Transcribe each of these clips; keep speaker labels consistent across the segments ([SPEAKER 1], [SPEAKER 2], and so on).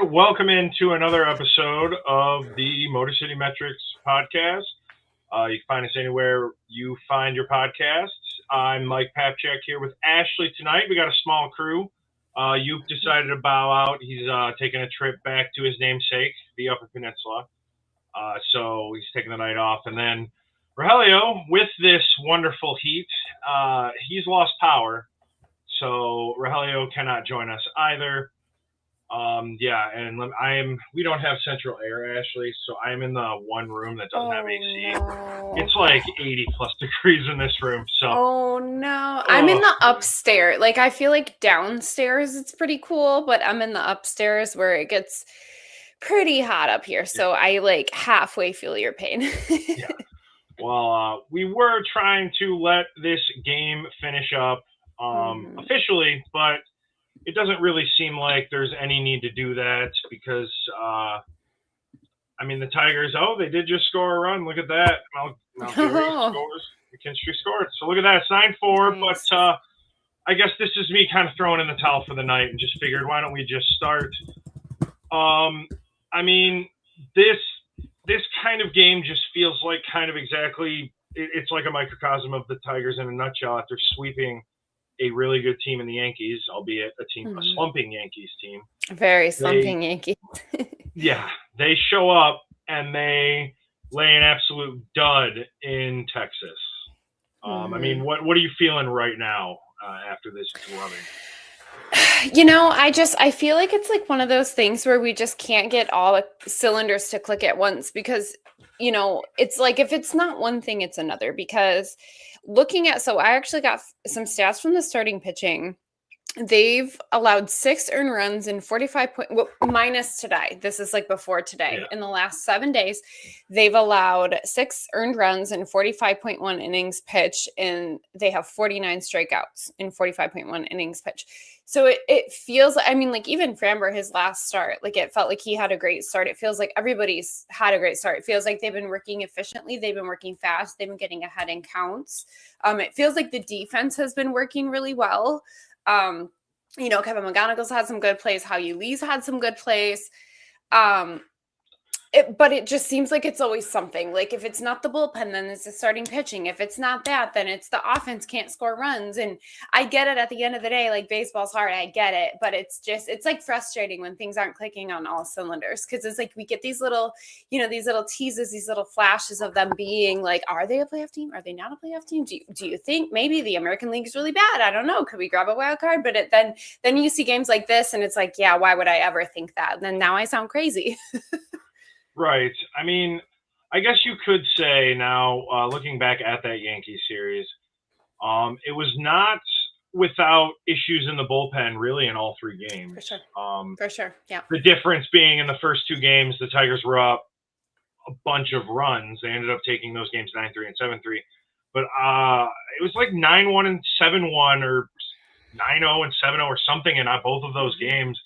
[SPEAKER 1] Welcome into another episode of the Motor City Metrics podcast. You can find us anywhere you find your podcasts. I'm Mike Papchak here with Ashley tonight. We got a small crew. You've decided to bow out. He's taking a trip back to his namesake, the Upper Peninsula. So he's taking the night off. And then Rogelio, with this wonderful heat, he's lost power. So Rogelio cannot join us either. We don't have central air, Ashley, so I'm in the one room that doesn't have AC.
[SPEAKER 2] No.
[SPEAKER 1] It's like 80 plus degrees in this room. So
[SPEAKER 2] Oh no. I'm in the upstairs. Like I feel like downstairs it's pretty cool, but I'm in the upstairs where it gets pretty hot up here. So I like halfway feel your pain.
[SPEAKER 1] Yeah. Well, we were trying to let this game finish up officially, but it doesn't really seem like there's any need to do that because, the Tigers, they did just score a run. Look at that. McKinstry scored. So look at that. It's 9-4.
[SPEAKER 2] Nice.
[SPEAKER 1] But I guess this is me kind of throwing in the towel for the night and just figured, why don't we just start? This kind of game just feels like kind of exactly, it's like a microcosm of the Tigers in a nutshell after sweeping a really good team in the Yankees, albeit a slumping Yankees team.
[SPEAKER 2] Very slumping Yankees.
[SPEAKER 1] Yeah, they show up and they lay an absolute dud in Texas. What are you feeling right now after this drubbing?
[SPEAKER 2] I feel like it's like one of those things where we just can't get all the cylinders to click at once because, it's like if it's not one thing, it's another. Because so I actually got some stats from the starting pitching. They've allowed 6 earned runs in 45 minus today. This is like before today. Yeah. In the last 7 days, they've allowed 6 earned runs in 45.1 innings pitched, and they have 49 strikeouts in 45.1 innings pitched. So it feels like, even Framber, his last start, like it felt like he had a great start. It feels like everybody's had a great start. It feels like they've been working efficiently. They've been working fast. They've been getting ahead in counts. It feels like the defense has been working really well. Kevin McGonagall's had some good plays. Hao-Yu Lee's had some good plays. But it just seems like it's always something. Like if it's not the bullpen, then it's the starting pitching. If it's not that, then it's the offense can't score runs. And I get it at the end of the day, like baseball's hard. I get it. But it's like frustrating when things aren't clicking on all cylinders. Cause it's like we get these little, these little teases, these little flashes of them being like, are they a playoff team? Are they not a playoff team? Do you think maybe the American League is really bad? I don't know. Could we grab a wild card? But then you see games like this and it's like, yeah, why would I ever think that? And then now I sound crazy.
[SPEAKER 1] Right. I guess you could say now, looking back at that Yankee series, it was not without issues in the bullpen really in all 3 games.
[SPEAKER 2] For sure. Yeah.
[SPEAKER 1] The difference being in the first 2 games, the Tigers were up a bunch of runs. They ended up taking those games 9-3 and 7-3. But it was like 9-1 and 7-1 or 9-0 and 7-0 or something in both of those games.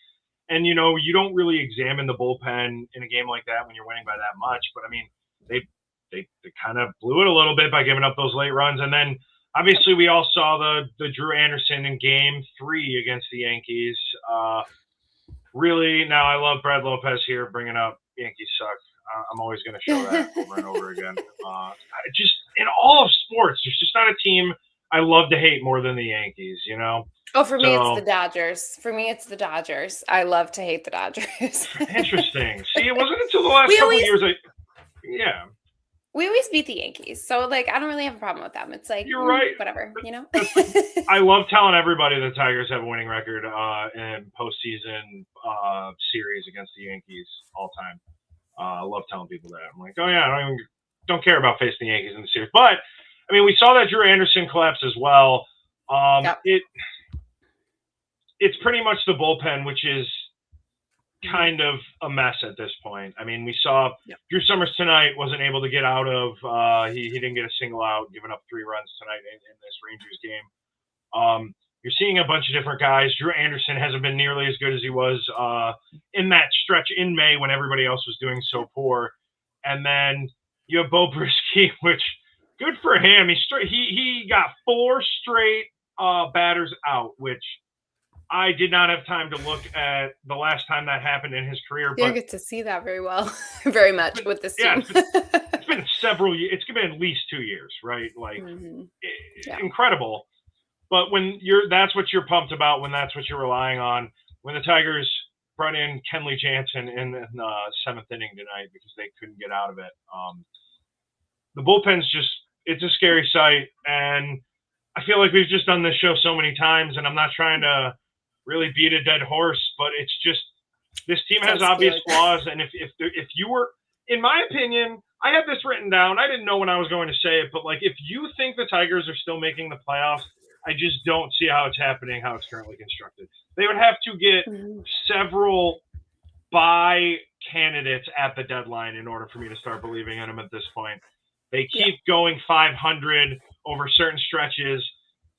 [SPEAKER 1] And, you don't really examine the bullpen in a game like that when you're winning by that much. But, they kind of blew it a little bit by giving up those late runs. And then, obviously, we all saw the Drew Anderson in Game 3 against the Yankees. Really, now I love Brad Lopez here bringing up Yankees suck. I'm always going to show that over and over again. Just in all of sports, there's just not a team I love to hate more than the Yankees,
[SPEAKER 2] Oh, for me, it's the Dodgers. I love to hate the Dodgers.
[SPEAKER 1] Interesting. See, it wasn't until the last couple of years.
[SPEAKER 2] We always beat the Yankees. So, I don't really have a problem with them. It's like,
[SPEAKER 1] you're right.
[SPEAKER 2] Whatever,
[SPEAKER 1] I love telling everybody the Tigers have a winning record in postseason series against the Yankees all time. I love telling people that. I'm like, oh, yeah, I don't care about facing the Yankees in the series. But, we saw that Drew Anderson collapse as well. Yep. It's pretty much the bullpen, which is kind of a mess at this point. We saw Drew Summers tonight wasn't able to get out of he didn't get a single out, giving up 3 runs tonight in this Rangers game. You're seeing a bunch of different guys. Drew Anderson hasn't been nearly as good as he was in that stretch in May when everybody else was doing so poor. And then you have Bo Brisky, which good for him. He got 4 straight batters out, which I did not have time to look at the last time that happened in his career.
[SPEAKER 2] You don't
[SPEAKER 1] But
[SPEAKER 2] get to see that very well, very much with this team.
[SPEAKER 1] it's been several years. It's been at least 2 years, right? Like, incredible. But when that's what you're pumped about, when that's what you're relying on. When the Tigers brought in Kenley Jansen in the 7th inning tonight because they couldn't get out of it. The bullpen's it's a scary sight. And I feel like we've just done this show so many times, and I'm not trying to really beat a dead horse, but it's just, this team has obvious flaws. And if you were, in my opinion, I have this written down. I didn't know when I was going to say it, but like, if you think the Tigers are still making the playoffs, I just don't see how it's happening, how it's currently constructed. They would have to get several bye candidates at the deadline in order for me to start believing in them at this point. They keep going 500 over certain stretches.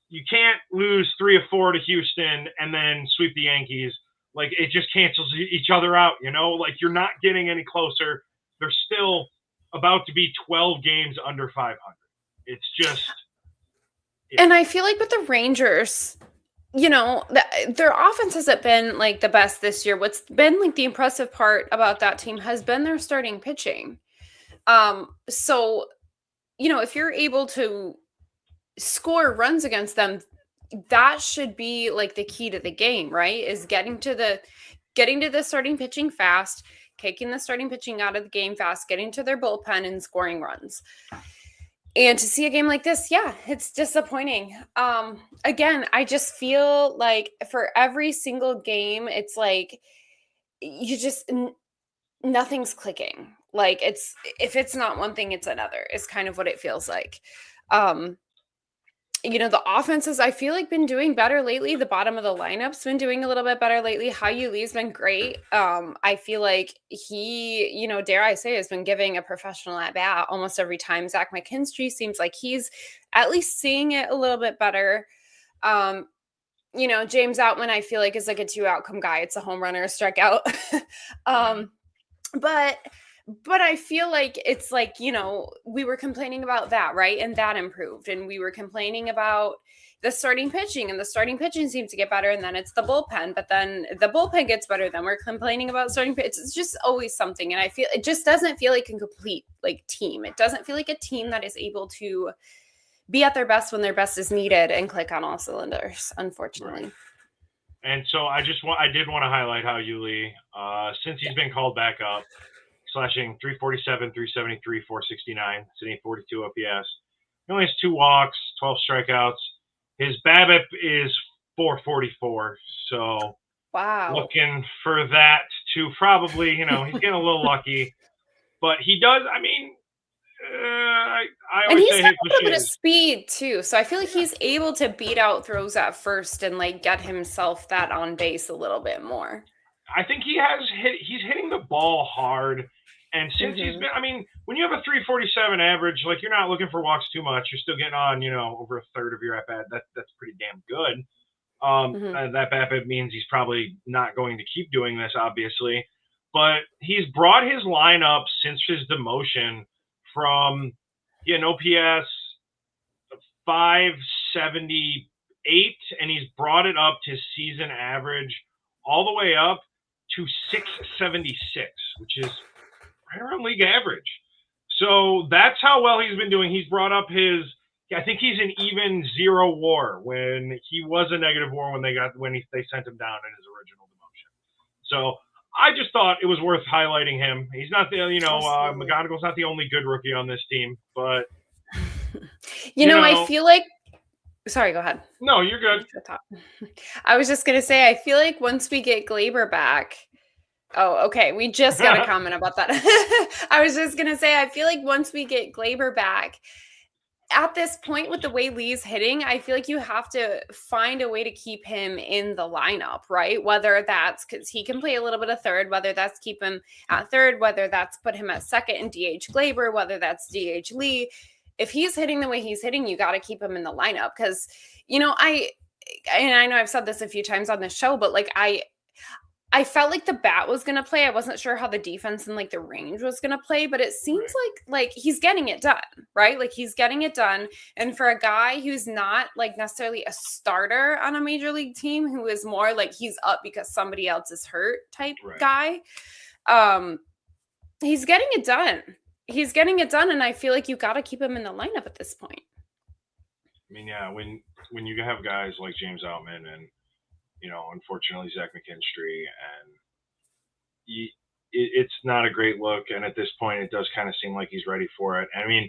[SPEAKER 1] You can't lose 3 or 4 to Houston and then sweep the Yankees. Like, it just cancels each other out, you know? Like, you're not getting any closer. They're still about to be 12 games under 500. It's just...
[SPEAKER 2] And I feel like with the Rangers, you know, their offense hasn't been like the best this year. What's been like the impressive part about that team has been their starting pitching. So, you know, if you're able to score runs against them, that should be like the key to the game, right? Is getting to the starting pitching fast, kicking the starting pitching out of the game fast, getting to their bullpen and scoring runs. And to see a game like this, yeah, it's disappointing. Again, I just feel like for every single game, it's like you just nothing's clicking. Like, if it's not one thing, it's another. Is kind of what it feels like. You know, the offenses, I feel like, been doing better lately. The bottom of the lineup's been doing a little bit better lately. Hao-Yu Lee's been great. I feel like he, you know, dare I say, has been giving a professional at bat almost every time. Zach McKinstry seems like he's at least seeing it a little bit better. You know, James Outman, I feel like, is like a 2 outcome guy. It's a home run or a strikeout. But I feel like it's like, you know, we were complaining about that, right? And that improved. And we were complaining about the starting pitching, and the starting pitching seems to get better. And then it's the bullpen, but then the bullpen gets better. Then we're complaining about starting pitch. It's just always something. And I feel it just doesn't feel like a complete like team. It doesn't feel like a team that is able to be at their best when their best is needed and click on all cylinders, unfortunately.
[SPEAKER 1] Right. And so I did want to highlight Hao-Yu Lee, since he's been called back up, slashing 347, 373, 469, sitting 42 OPS. He only has 2 walks, 12 strikeouts. His BABIP is 444. So
[SPEAKER 2] wow,
[SPEAKER 1] looking for that to probably, you know, he's getting a little lucky. But he does, I mean, I always say,
[SPEAKER 2] he's got a little bit of speed too. So I feel like he's able to beat out throws at first and like get himself that on base a little bit more.
[SPEAKER 1] I think he's hitting the ball hard. And since he's been, I mean, when you have a 347 average, like, you're not looking for walks too much. You're still getting on, you know, over a third of your at bat. That's pretty damn good. That BABIP means he's probably not going to keep doing this, obviously. But he's brought his lineup since his demotion from an OPS 578, and he's brought it up to his season average all the way up to 676, which is right around league average. So that's how well he's been doing. He's brought up I think he's an even 0 WAR when he was a negative WAR when they sent him down in his original demotion. So I just thought it was worth highlighting him. He's not McGonigal's not the only good rookie on this team, but
[SPEAKER 2] you know, I feel like, sorry, go ahead.
[SPEAKER 1] No, you're good.
[SPEAKER 2] I was just going to say, I feel like once we get Glaber back, oh, okay. We just got a comment about that. I was just going to say, I feel like once we get Glaber back, at this point with the way Lee's hitting, I feel like you have to find a way to keep him in the lineup, right? Whether that's because he can play a little bit of third, whether that's keep him at third, whether that's put him at second and DH Glaber, whether that's DH Lee. If he's hitting the way he's hitting, you got to keep him in the lineup because, you know, I know I've said this a few times on the show, but like I I felt like the bat was gonna play. I wasn't sure how the defense and like the range was gonna play, but it seems like he's getting it done, right? Like he's getting it done. And for a guy who's not like necessarily a starter on a major league team, who is more like he's up because somebody else is hurt type guy, he's getting it done. He's getting it done, and I feel like you got to keep him in the lineup at this point.
[SPEAKER 1] I mean, yeah, when you have guys like James Outman and, you know, unfortunately Zach McKinstry, and it's not a great look. And at this point, it does kind of seem like he's ready for it. I mean,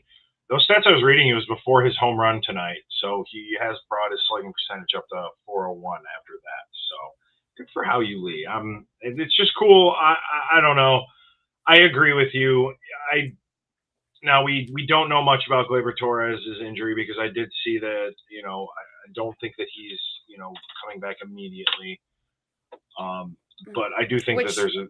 [SPEAKER 1] those stats I was reading, it was before his home run tonight, so he has brought his slugging percentage up to 401 after that. So good for Hao-Yu Lee. It's just cool. I don't know. I agree with you. Now we don't know much about Gleyber Torres' injury, because I did see that, you know, I don't think that he's, you know, coming back immediately. But I do think that there's a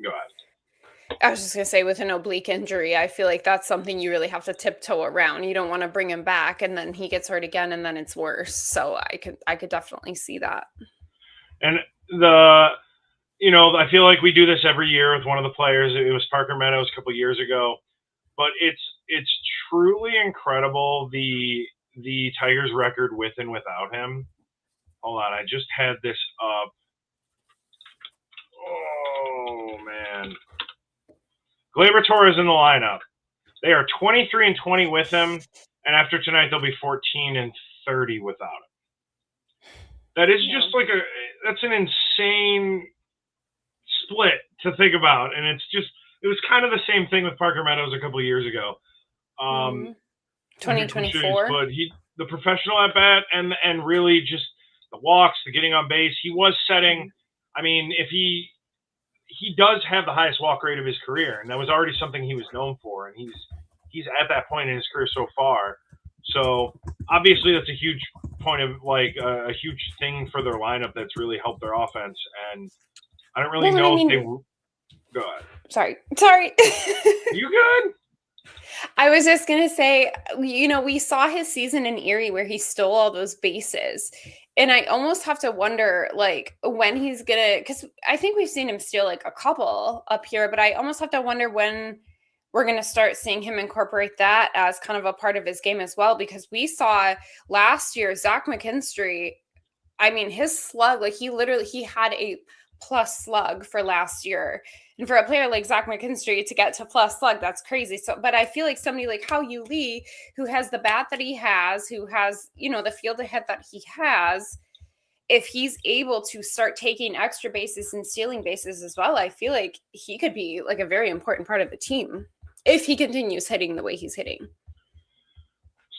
[SPEAKER 1] go ahead.
[SPEAKER 2] I was just gonna say, with an oblique injury, I feel like that's something you really have to tiptoe around. You don't want to bring him back and then he gets hurt again and then it's worse. So I could definitely see that.
[SPEAKER 1] And you know, I feel like we do this every year with one of the players. It was Parker Meadows a couple of years ago. But it's truly incredible, the Tigers' record with and without him. Hold on, I just had this up. Oh man, Gleyber Torres in the lineup. They are 23-20 with him, and after tonight they'll be 14-30 without him. That is just like that's an insane split to think about, and it was kind of the same thing with Parker Meadows a couple of years ago.
[SPEAKER 2] 2024.
[SPEAKER 1] But the professional at bat and really just the walks, the getting on base, he was setting. I mean, if he does have the highest walk rate of his career, and that was already something he was known for, and he's at that point in his career so far. So obviously that's a huge point of like a huge thing for their lineup that's really helped their offense. And I don't really know if they. Go ahead.
[SPEAKER 2] Sorry.
[SPEAKER 1] You good?
[SPEAKER 2] I was just going to say, you know, we saw his season in Erie where he stole all those bases. And I almost have to wonder, like, when he's going to, because I think we've seen him steal like a couple up here, but I almost have to wonder when we're going to start seeing him incorporate that as kind of a part of his game as well. Because we saw last year, Zach McKinstry, I mean, his slug, like he had a plus slug for last year. And for a player like Zach McKinstry to get to plus slug, that's crazy. So, but I feel like somebody like Hao-Yu Lee, who has the bat that he has, who has, you know, the field ahead that he has, if he's able to start taking extra bases and stealing bases as well, I feel like he could be like a very important part of the team if he continues hitting the way he's hitting.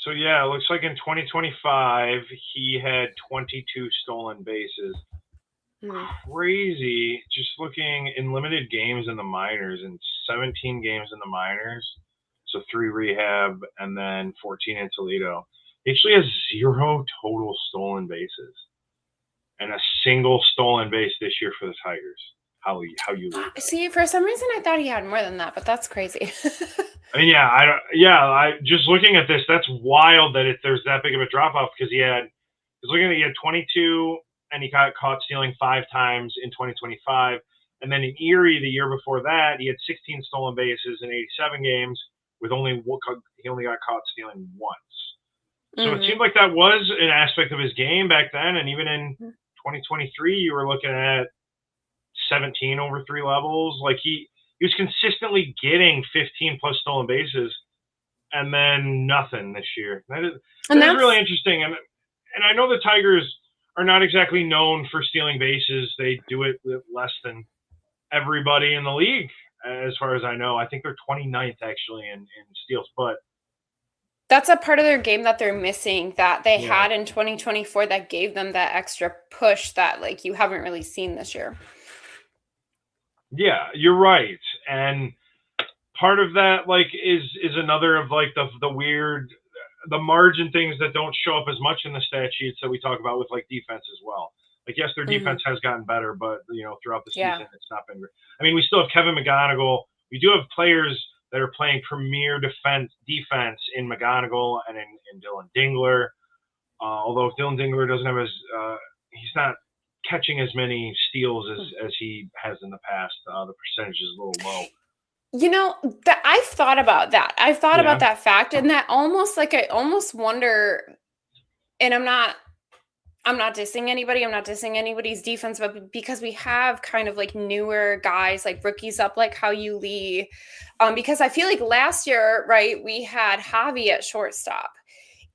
[SPEAKER 1] So yeah, it looks like in 2025 he had 22 stolen bases. Crazy. Just looking in limited games in the minors, and 17 games in the minors, so 3 rehab and then 14 in Toledo. He actually has 0 total stolen bases and a single stolen base this year for the Tigers. Hao-Yu Lee.
[SPEAKER 2] See, for some reason I thought he had more than that, but that's crazy.
[SPEAKER 1] I mean, I just looking at this, that's wild that there's that big of a drop off, because he had 22. And he got caught stealing 5 times in 2025. And then in Erie, the year before that, he had 16 stolen bases in 87 games, with he only got caught stealing once. So it seemed like that was an aspect of his game back then. And even in 2023, you were looking at 17 over 3 levels. Like he was consistently getting 15 plus stolen bases, and then nothing this year. That is really interesting. And I know the Tigers are not exactly known for stealing bases. They do it with less than everybody in the league, as far as I know. I think they're 29th actually in steals, but
[SPEAKER 2] that's a part of their game that they're missing, that they had in 2024 that gave them that extra push that like you haven't really seen this year.
[SPEAKER 1] Yeah, you're right. And part of that like is another of like the weird, the margin things that don't show up as much in the stat sheets that we talk about with like defense as well. Like, yes, their defense has gotten better, but you know, throughout the season, it's not been great. I mean, we still have Kevin McGonigal. We do have players that are playing premier defense in McGonigal and in Dylan Dingler. Although Dylan Dingler doesn't have he's not catching as many steals as he has in the past. The percentage is a little low.
[SPEAKER 2] You know, that I've thought about that. I've thought
[SPEAKER 1] Yeah.
[SPEAKER 2] about that fact, and that almost like I almost wonder, and I'm not dissing anybody. I'm not dissing anybody's defense, but because we have kind of like newer guys, like rookies up, like how you Lee. Because I feel like last year, right, we had Javi at shortstop.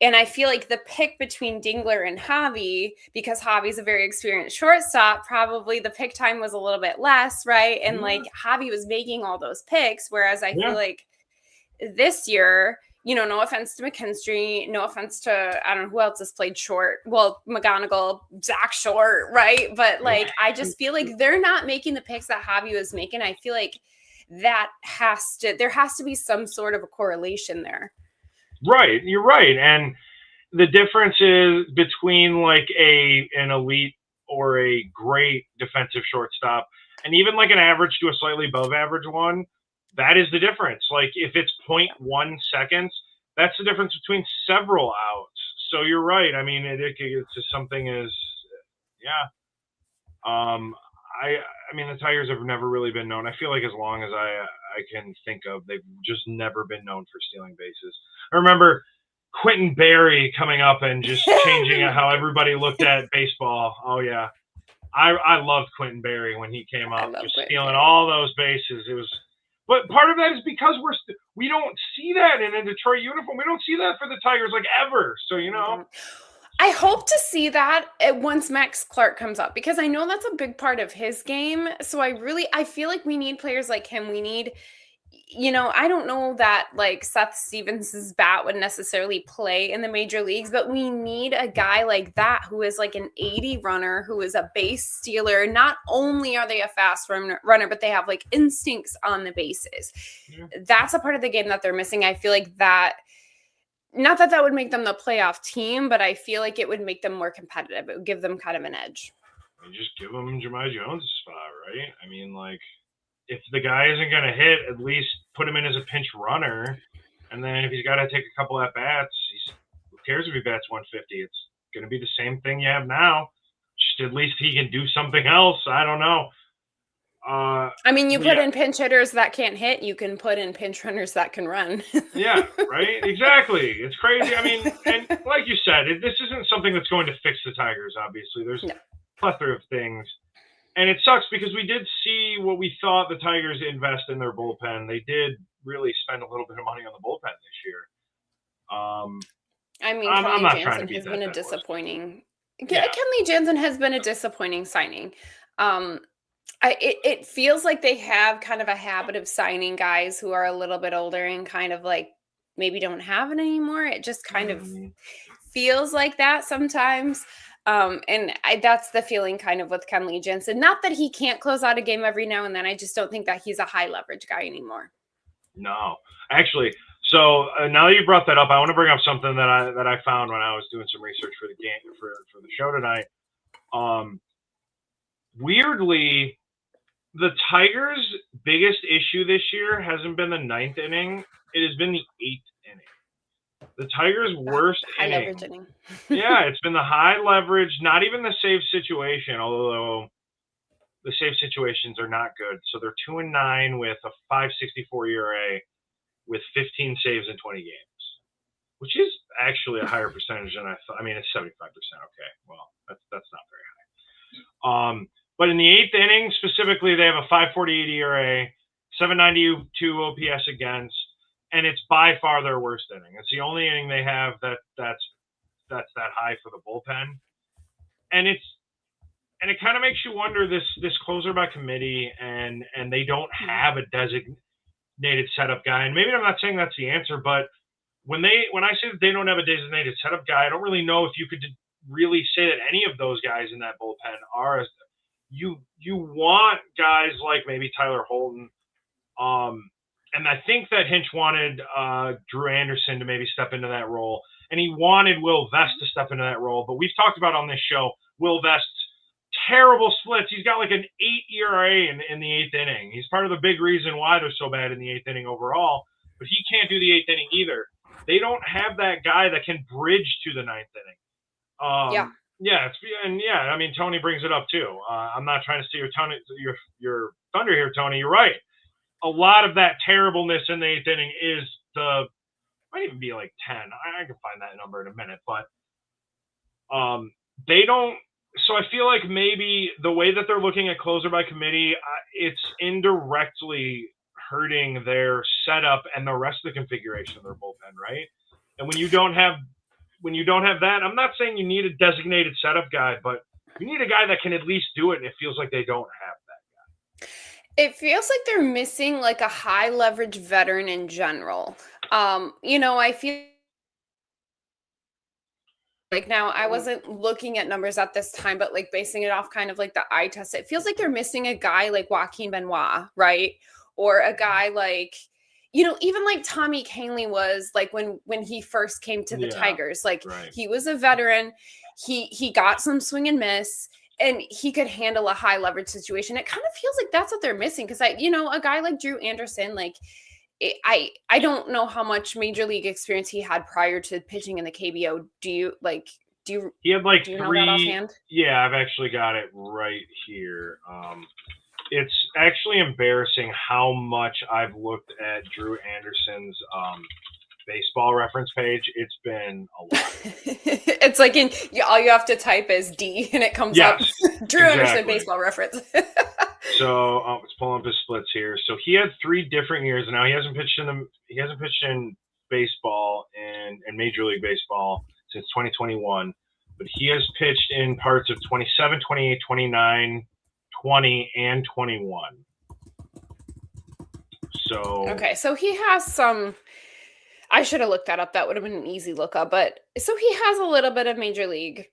[SPEAKER 2] And I feel like the pick between Dingler and Javi, because Javi's a very experienced shortstop, probably the pick time was a little bit less, right? And like Javi was making all those picks, whereas I feel like this year, you know, no offense to McKinstry, no offense to, I don't know who else has played short. Well, McGonigal, Zach Short, right? But like, I just feel like they're not making the picks that Javi was making. I feel like there has to be some sort of a correlation there.
[SPEAKER 1] Right. You're right. And the difference is between like an elite or a great defensive shortstop and even like an average to a slightly above average one. That is the difference. Like if it's 0.1 seconds, that's the difference between several outs. So you're right. I mean, it's just something as, I mean, the Tigers have never really been known. I feel like as long as I can think of, they've just never been known for stealing bases. I remember Quentin Berry coming up and just changing how everybody looked at baseball. Oh yeah, I loved Quentin Berry when he came up, just stealing all those bases. It was, but part of that is because we don't see that in a Detroit uniform. We don't see that for the Tigers like ever. So you know.
[SPEAKER 2] I hope to see that once Max Clark comes up, because I know that's a big part of his game. So I feel like we need players like him. We need, you know, I don't know that like Seth Stevens's bat would necessarily play in the major leagues, but we need a guy like that who is like an 80 runner, who is a base stealer. Not only are they a fast runner, but they have like instincts on the bases. Yeah. That's a part of the game that they're missing. I feel like that. Not that that would make them the playoff team, but I feel like it would make them more competitive. It would give them kind of an edge.
[SPEAKER 1] I mean, just give them Jahmai Jones' spot, right? I mean, like, if the guy isn't going to hit, at least put him in as a pinch runner. And then if he's got to take a couple at-bats, who cares if he bats 150? It's going to be the same thing you have now. Just at least he can do something else. I don't know.
[SPEAKER 2] I mean, you put in pinch hitters that can't hit. You can put in pinch runners that can run.
[SPEAKER 1] Yeah, right? Exactly. It's crazy. I mean, and like you said, this isn't something that's going to fix the Tigers, obviously. There's a plethora of things. And it sucks because we did see what we thought the Tigers invest in their bullpen. They did really spend a little bit of money on the bullpen this year.
[SPEAKER 2] I mean, Kenley Jansen has been a disappointing. Yeah. Kenley Jansen has been a disappointing signing. It feels like they have kind of a habit of signing guys who are a little bit older and kind of like maybe don't have it anymore. It just kind of feels like that sometimes. And that's the feeling kind of with Kenley Jansen. Not that he can't close out a game every now and then. I just don't think that he's a high leverage guy anymore.
[SPEAKER 1] No, actually. So now that you brought that up, I want to bring up something that I found when I was doing some research for the game for the show tonight. Weirdly, the Tigers' biggest issue this year hasn't been the 9th inning. It has been the 8th inning. The Tigers' worst inning. Yeah, it's been the high leverage, not even the save situation, although the save situations are not good. So they're 2-9 with a 5.64 ERA with 15 saves in 20 games, which is actually a higher percentage than I thought. I mean, it's 75%. Okay, well, that's not very high. But in the 8th inning, specifically, they have a 5.48 ERA, 7.92 OPS against, and it's by far their worst inning. It's the only inning they have that's that high for the bullpen, and it kind of makes you wonder this closer by committee, and they don't have a designated setup guy. And maybe I'm not saying that's the answer, but when I say that they don't have a designated setup guy, I don't really know if you could really say that any of those guys in that bullpen are. You want guys like maybe Tyler Holton, and I think that Hinch wanted Drew Anderson to maybe step into that role, and he wanted Will Vest to step into that role. But we've talked about on this show Will Vest's terrible splits. He's got like an 8 ERA in the 8th inning. He's part of the big reason why they're so bad in the 8th inning overall, but he can't do the 8th inning either. They don't have that guy that can bridge to the 9th inning. I mean, Tony brings it up too. I'm not trying to steal your thunder here, Tony. You're right. A lot of that terribleness in the eighth inning is might even be like 10. I can find that number in a minute, but they don't. So I feel like maybe the way that they're looking at closer by committee, it's indirectly hurting their setup and the rest of the configuration of their bullpen, right? And when you don't have that, I'm not saying you need a designated setup guy, but you need a guy that can at least do it, and it feels like they don't have that.
[SPEAKER 2] It feels like they're missing like a high leverage veteran in general. I feel like now I wasn't looking at numbers at this time, but like basing it off kind of like the eye test, it feels like they're missing a guy like Joaquin Benoit, right? Or a guy like, even like Tommy Kahnle was like when he first came to the Tigers, like he was a veteran. He got some swing and miss, and he could handle a high leverage situation. It kind of feels like that's what they're missing. Cause a guy like Drew Anderson, like I don't know how much major league experience he had prior to pitching in the KBO.
[SPEAKER 1] He had like
[SPEAKER 2] do you
[SPEAKER 1] 3.
[SPEAKER 2] Know that offhand?
[SPEAKER 1] Yeah, I've actually got it right here. It's actually embarrassing how much I've looked at Drew Anderson's baseball reference page. It's been a lot.
[SPEAKER 2] It's like all you have to type is D and it comes up. Drew Anderson baseball reference.
[SPEAKER 1] So let's pull up his splits here. So he had 3 different years. Now he hasn't pitched in baseball and Major League Baseball since 2021, but he has pitched in parts of 27, 28, 29, 20, and 21. So
[SPEAKER 2] okay, so he has some. I should have looked that up. That would have been an easy lookup. But so he has a little bit of major league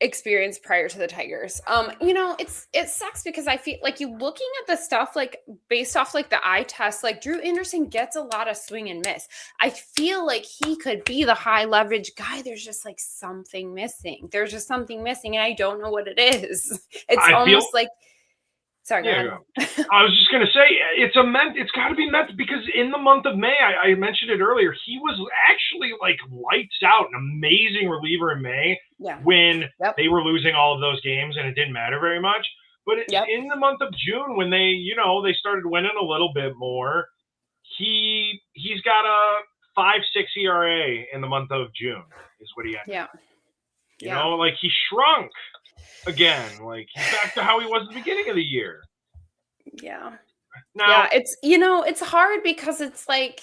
[SPEAKER 2] experience prior to the Tigers. It sucks because I feel like you looking at the stuff like based off like the eye test, like Drew Anderson gets a lot of swing and miss. I feel like he could be the high leverage guy. There's just like something missing. There's just something missing, and I don't know what it is. It's like. Sorry, go ahead.
[SPEAKER 1] I was just going to say, it's got to be meant because in the month of May, I mentioned it earlier, he was actually like lights out, an amazing reliever in May when they were losing all of those games and it didn't matter very much. But in the month of June, when they started winning a little bit more, he's got a 5.6 ERA in the month of June is what he ended. Like he shrunk. Again, like he's back to how he was at the beginning of the year.
[SPEAKER 2] Yeah. Now, it's hard because it's like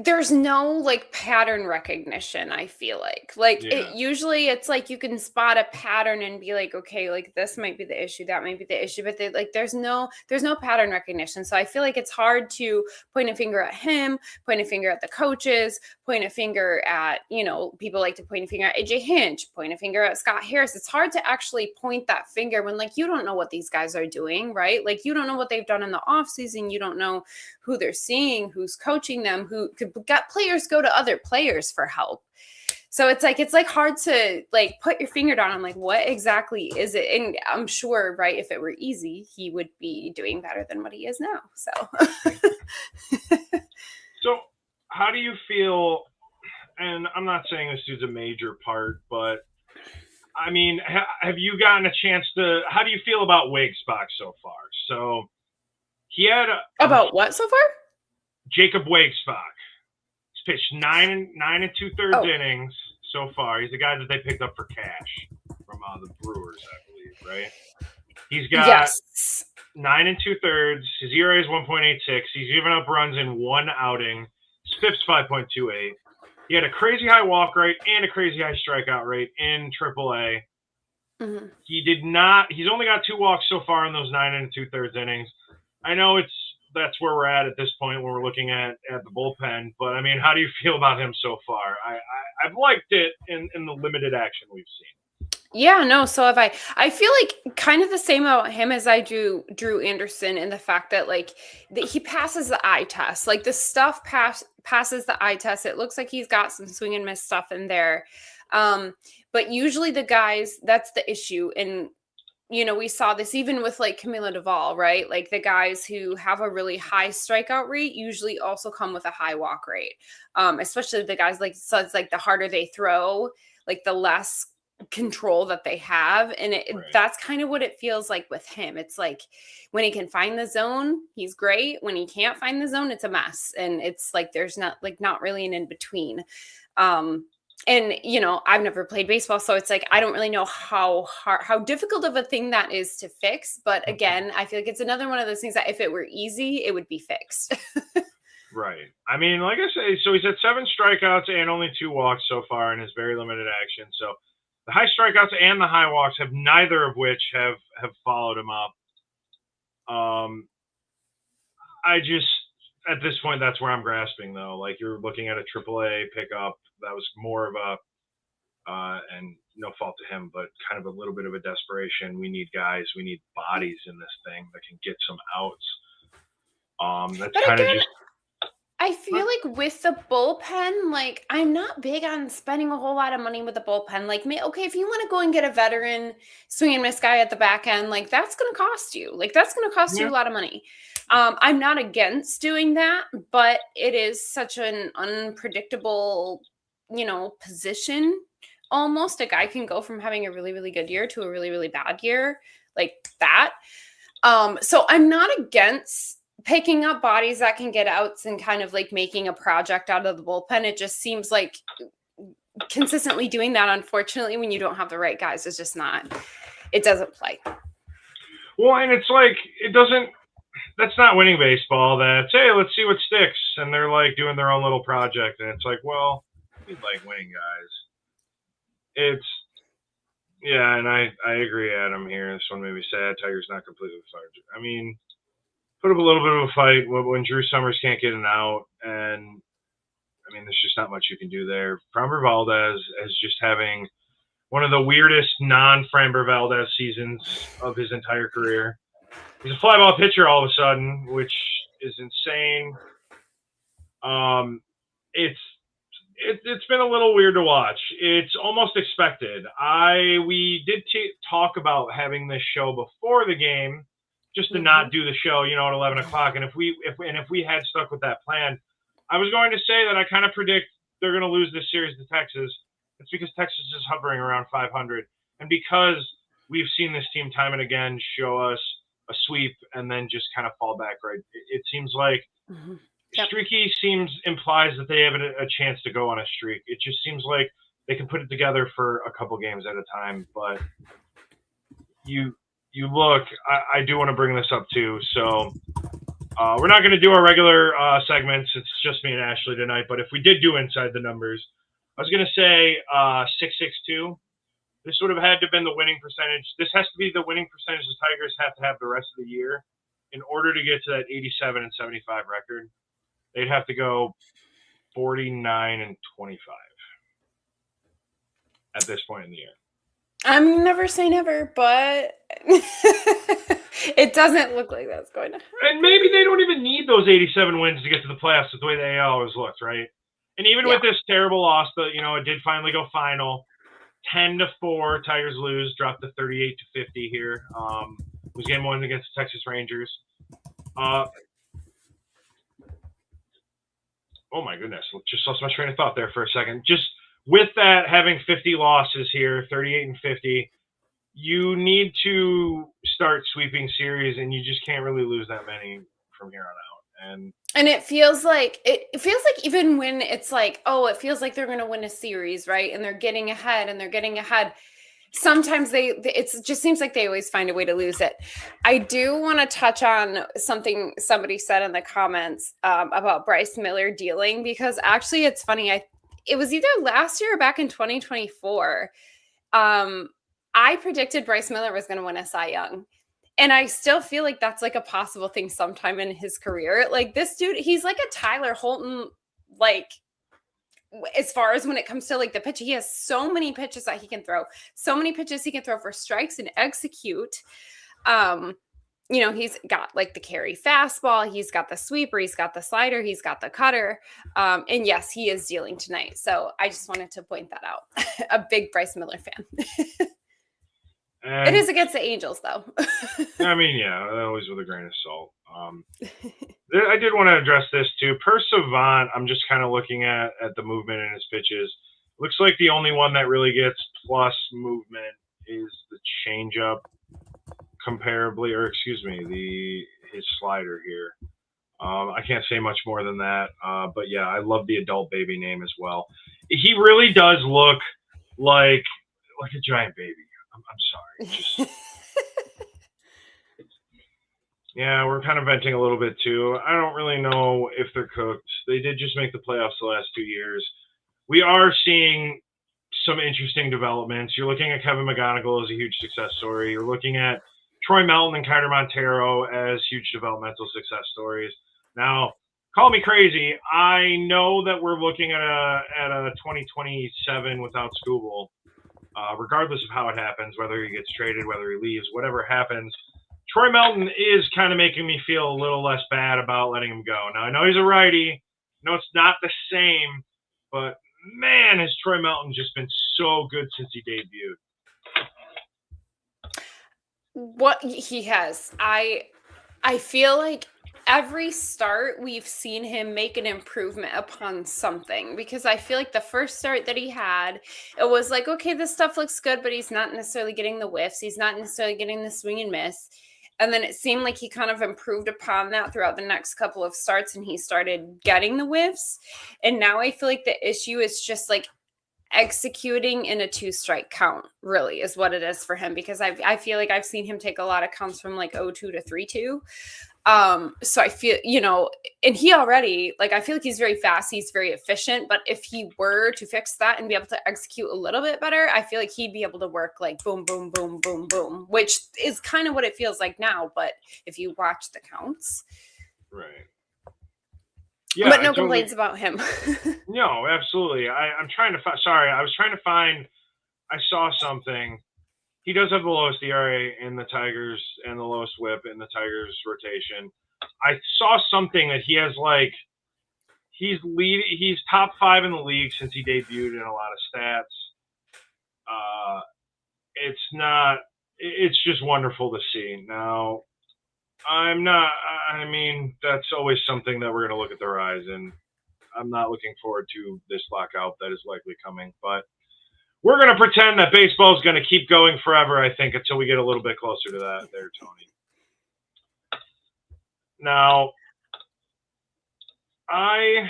[SPEAKER 2] there's no like pattern recognition. I feel like usually it's like you can spot a pattern and be like, okay, like this might be the issue, that might be the issue, but there's no pattern recognition. So I feel like it's hard to point a finger at him, point a finger at the coaches, point a finger at people like to point a finger at AJ Hinch, point a finger at Scott Harris. It's hard to actually point that finger when like you don't know what these guys are doing, right? Like you don't know what they've done in the off season, you don't know who they're seeing, who's coaching them, who could get players go to other players for help. So it's like hard to like put your finger down on like what exactly is it. And I'm sure, right, if it were easy, he would be doing better than what he is now.
[SPEAKER 1] So how do you feel? And I'm not saying this is a major part, but I mean, have you gotten a chance to? How do you feel about Wigspach so far? So he had
[SPEAKER 2] about what so far?
[SPEAKER 1] Jacob Wigspach. He's pitched 9 2/3 innings so far. He's the guy that they picked up for cash from the Brewers, I believe, right? He's got 9 2/3. His ERA is 1.86. He's given up runs in 1 outing. His FIP's 5.28. He had a crazy high walk rate and a crazy high strikeout rate in AAA. Mm-hmm. He's only got 2 walks so far in those 9 2/3 innings. I know that's where we're at this point when we're looking at the bullpen. But I mean, how do you feel about him so far? I've liked it in the limited action we've seen.
[SPEAKER 2] Yeah, no, so have I. I feel like kind of the same about him as I do Drew Anderson in the fact that like he passes the eye test. Like the stuff passes the eye test. It looks like he's got some swing and miss stuff in there. But usually the guys, that's the issue. And we saw this even with like Camilo Doval, right? Like the guys who have a really high strikeout rate usually also come with a high walk rate. Especially the guys so it's like the harder they throw, like the less control that they have. And
[SPEAKER 1] Right.
[SPEAKER 2] that's kind of what it feels like with him. It's like when he can find the zone, he's great. When he can't find the zone, it's a mess. And it's like there's not really an in between. And I've never played baseball, so it's like I don't really know how difficult of a thing that is to fix. But again, I feel like it's another one of those things that if it were easy, it would be fixed.
[SPEAKER 1] Right. I mean, like I say, so he's had 7 strikeouts and only 2 walks so far in his very limited action. So the high strikeouts and the high walks have neither of which have followed him up. I just, at this point, that's where I'm grasping, though. Like, you're looking at a AAA pickup that was more of a, and no fault to him, but kind of a little bit of a desperation. We need guys, we need bodies in this thing that can get some outs. That's kind of just.
[SPEAKER 2] I feel like with the bullpen, like I'm not big on spending a whole lot of money with the bullpen. Like, okay, if you want to go and get a veteran swing and miss guy at the back end, like that's going to cost you. Like that's going to cost you a lot of money. I'm not against doing that, but it is such an unpredictable, position. Almost a guy can go from having a really, really good year to a really, really bad year like that. So I'm not against picking up bodies that can get outs and kind of like making a project out of the bullpen. It just seems like consistently doing that, unfortunately, when you don't have the right guys, is just not, it doesn't play.
[SPEAKER 1] Well, and it's like, that's not winning baseball. That's, hey, let's see what sticks. And they're like doing their own little project. And it's like, well, we like winning guys. Yeah, and I agree, Adam, here. This one made me sad. Tiger's not completely lethargic. I mean, put up a little bit of a fight when Drew Summers can't get an out. And, I mean, there's just not much you can do there. Framber Valdez is just having one of the weirdest non-Framber Valdez seasons of his entire career. He's a fly ball pitcher all of a sudden, which is insane. It's been a little weird to watch. It's almost expected. We did talk about having this show before the game, just to not do the show, at 11 o'clock. And if we had stuck with that plan, I was going to say that I kind of predict they're going to lose this series to Texas. It's because Texas is hovering around 500, and because we've seen this team time and again show us a sweep and then just kind of fall back. Right? It seems like. Streaky implies that they have a chance to go on a streak. It just seems like they can put it together for a couple games at a time. But you look, I do want to bring this up too. So we're not going to do our regular segments. It's just me and Ashley tonight. But if we did do Inside the Numbers, I was going to say 662. This would have had to have been the winning percentage. This has to be the winning percentage the Tigers have to have the rest of the year in order to get to that 87 and 75 record. They'd have to go 49 and 25 at this point in the year.
[SPEAKER 2] I'm never say never, but it doesn't look like that's going to happen.
[SPEAKER 1] And maybe they don't even need those 87 wins to get to the playoffs the way they always looked, right? And even with this terrible loss, it did finally go final. 10-4, Tigers lose, dropped to 38-50 here. It was game 1 against the Texas Rangers. Oh my goodness, just lost my train of thought there for a second. Just with that, having 50 losses here, 38 and 50, you need to start sweeping series, and you just can't really lose that many from here on out.
[SPEAKER 2] And it feels like even when it's like, oh, it feels like they're going to win a series, right? And they're getting ahead. Sometimes it just seems like they always find a way to lose it. I do want to touch on something somebody said in the comments about Bryce Miller dealing, because actually it's funny. It was either last year or back in 2024. I predicted Bryce Miller was going to win a Cy Young. And I still feel like that's like a possible thing sometime in his career. Like this dude, he's like a Tyler Holton, like, as far as when it comes to like the pitch, he has so many pitches that he can throw, for strikes and execute. He's got like the carry fastball, he's got the sweeper, he's got the slider, he's got the cutter. And yes, he is dealing tonight. So I just wanted to point that out. A big Bryce Miller fan. It is against the Angels, though.
[SPEAKER 1] I mean, yeah, always with a grain of salt. I did want to address this too. Per Savant, I'm just kind of looking at the movement in his pitches. Looks like the only one that really gets plus movement is the changeup comparably, or excuse me, his slider here. I can't say much more than that, but yeah, I love the adult baby name as well. He really does look like a giant baby. I'm sorry. Just, yeah, we're kind of venting a little bit too. I don't really know if they're cooked. They did just make the playoffs the last 2 years. We are seeing some interesting developments. You're looking at Kevin McGonigal as a huge success story. You're looking at Troy Melton and Kyler Montero as huge developmental success stories. Now, call me crazy. I know that we're looking at a 2027 without Scooble, regardless of how it happens, whether he gets traded, whether he leaves, whatever happens. Troy Melton is kind of making me feel a little less bad about letting him go. Now, I know he's a righty. I know it's not the same, but man, has Troy Melton just been so good since he debuted.
[SPEAKER 2] What he has. I feel like every start we've seen him make an improvement upon something, because I feel like the first start that he had, it was like, okay, this stuff looks good, but he's not necessarily getting the whiffs. He's not necessarily getting the swing and miss. And then it seemed like he kind of improved upon that throughout the next couple of starts, and he started getting the whiffs. And now I feel like the issue is just like executing in a 2-strike count, really is what it is for him, because I feel like I've seen him take a lot of counts from like 0-2 to 3-2. So I feel, and he already, like, I feel like he's very fast. He's very efficient, but if he were to fix that and be able to execute a little bit better, I feel like he'd be able to work like boom, boom, boom, boom, boom, which is kind of what it feels like now. But if you watch the counts.
[SPEAKER 1] Right. Yeah,
[SPEAKER 2] but no complaints about him.
[SPEAKER 1] No, absolutely. I'm trying to find, sorry, I was trying to find, I saw something. He does have the lowest ERA in the Tigers and the lowest whip in the Tigers rotation. I saw something that he has like, he's top 5 in the league since he debuted in a lot of stats. It's just wonderful to see. Now, that's always something that we're going to look at the horizon. I'm not looking forward to this lockout that is likely coming, but we're going to pretend that baseball is going to keep going forever, I think, until we get a little bit closer to that there, Tony. Now, I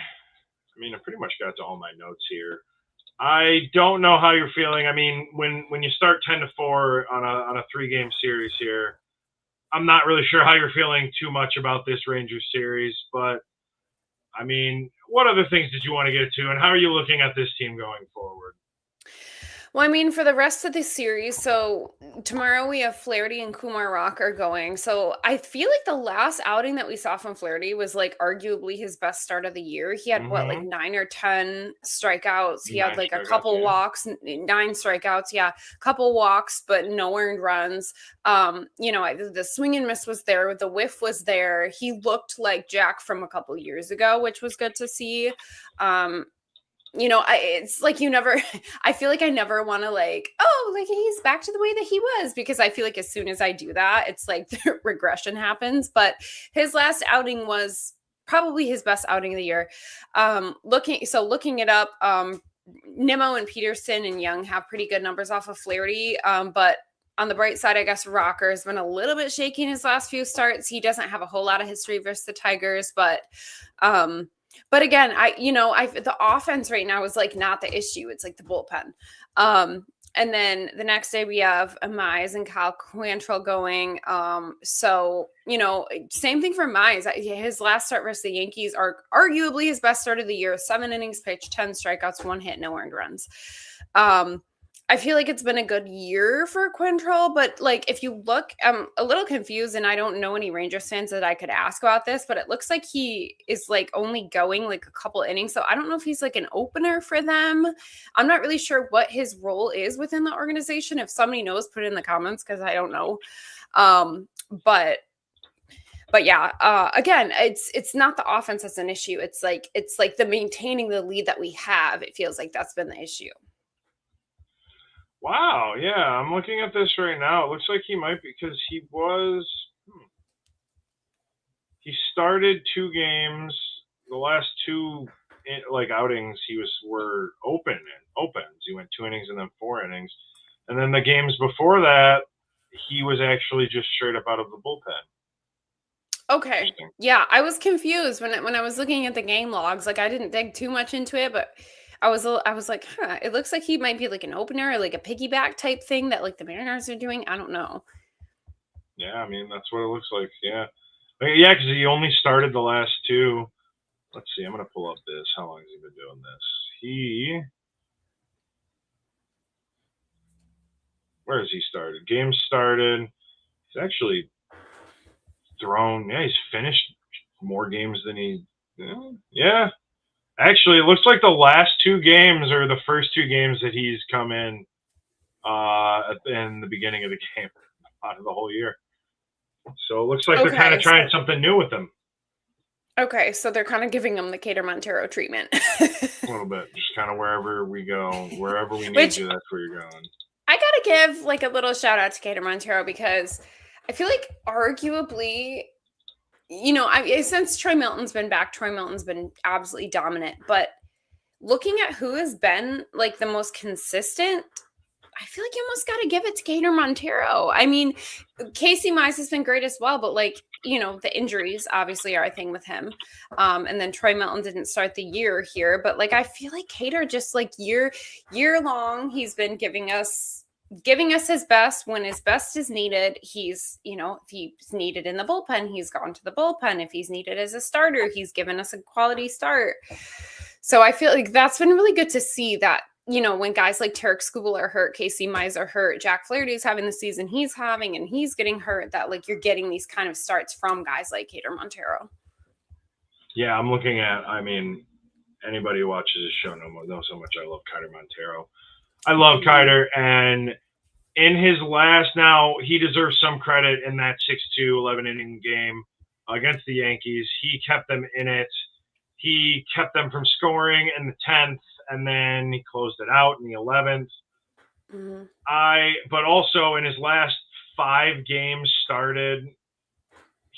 [SPEAKER 1] pretty much got to all my notes here. I don't know how you're feeling. I mean, when you start 10-4 on a 3-game series here, I'm not really sure how you're feeling too much about this Rangers series, but I mean, what other things did you want to get to, and how are you looking at this team going forward?
[SPEAKER 2] Well, I mean, for the rest of the series, so tomorrow we have Flaherty and Kumar Rocker going. So I feel like the last outing that we saw from Flaherty was like arguably his best start of the year. He had like 9 or 10 strikeouts. He had like a couple walks, 9 strikeouts. Yeah, couple walks, but no earned runs. The swing and miss was there. The whiff was there. He looked like Jack from a couple years ago, which was good to see. It's like I feel like I never want to he's back to the way that he was, because I feel like as soon as I do that, it's like the regression happens. But his last outing was probably his best outing of the year. Looking it up, Nimmo and Peterson and Young have pretty good numbers off of Flaherty. But on the bright side, I guess Rocker has been a little bit shaky in his last few starts. He doesn't have a whole lot of history versus the Tigers, but again, the offense right now is like not the issue. It's like the bullpen. And then the next day we have Mize and Kyle Quantrill going. Same thing for Mize. His last start versus the Yankees are arguably his best start of the year. 7 innings pitched, 10 strikeouts, 1 hit, no earned runs. I feel like it's been a good year for Quantrill, but like if you look, I'm a little confused, and I don't know any Rangers fans that I could ask about this, but it looks like he is like only going like a couple innings. So I don't know if he's like an opener for them. I'm not really sure what his role is within the organization. If somebody knows, put it in the comments, because I don't know. But yeah, again, it's not the offense that's an issue. It's like the maintaining the lead that we have. It feels like that's been the issue.
[SPEAKER 1] Wow, yeah, I'm looking at this right now. It looks like he might be, because he started 2 games. The last 2 outings were opens. He went 2 innings and then 4 innings. And then the games before that, he was actually just straight up out of the bullpen.
[SPEAKER 2] Okay. Yeah, I was confused when I was looking at the game logs. Like, I didn't dig too much into it, but I was like, huh, it looks like he might be like an opener or like a piggyback type thing that like the Mariners are doing. I don't know.
[SPEAKER 1] Yeah, I mean, that's what it looks like. Yeah. Yeah, because he only started the last 2. Let's see. I'm going to pull up this. How long has he been doing this? Where has he started? Game started. He's actually thrown. Yeah, he's finished more games than he. Yeah. Actually, it looks like the last 2 games are the first 2 games that he's come in the beginning of the game out of the whole year. So it looks like they're kind of trying something new with him.
[SPEAKER 2] Okay, so they're kind of giving him the Cater Montero treatment.
[SPEAKER 1] A little bit. Just kind of wherever we go, wherever we need you, that's where you're going.
[SPEAKER 2] I got to give like a little shout out to Cater Montero because I feel like arguably, since Troy Milton's been back, Troy Milton's been absolutely dominant. But looking at who has been like the most consistent, I feel like you almost got to give it to Cater Montero. I mean, Casey Mize has been great as well, but like, the injuries obviously are a thing with him. And then Troy Milton didn't start the year here, but like, I feel like Cater just like year long, he's been giving us his best when his best is needed. He's, if he's needed in the bullpen, he's gone to the bullpen. If he's needed as a starter, he's given us a quality start. So I feel like that's been really good to see that, when guys like Tarek Skubal are hurt, Casey Mize are hurt, Jack Flaherty's having the season he's having, and he's getting hurt, that like you're getting these kind of starts from guys like Cater Montero.
[SPEAKER 1] Yeah, I'm looking at, anybody who watches this show knows how much I love Cater Montero. I love Cater, and in his last, now he deserves some credit in that 6-2 11-inning game against the Yankees. He kept them in it. He kept them from scoring in the 10th, and then he closed it out in the 11th. But also in his last 5 games started,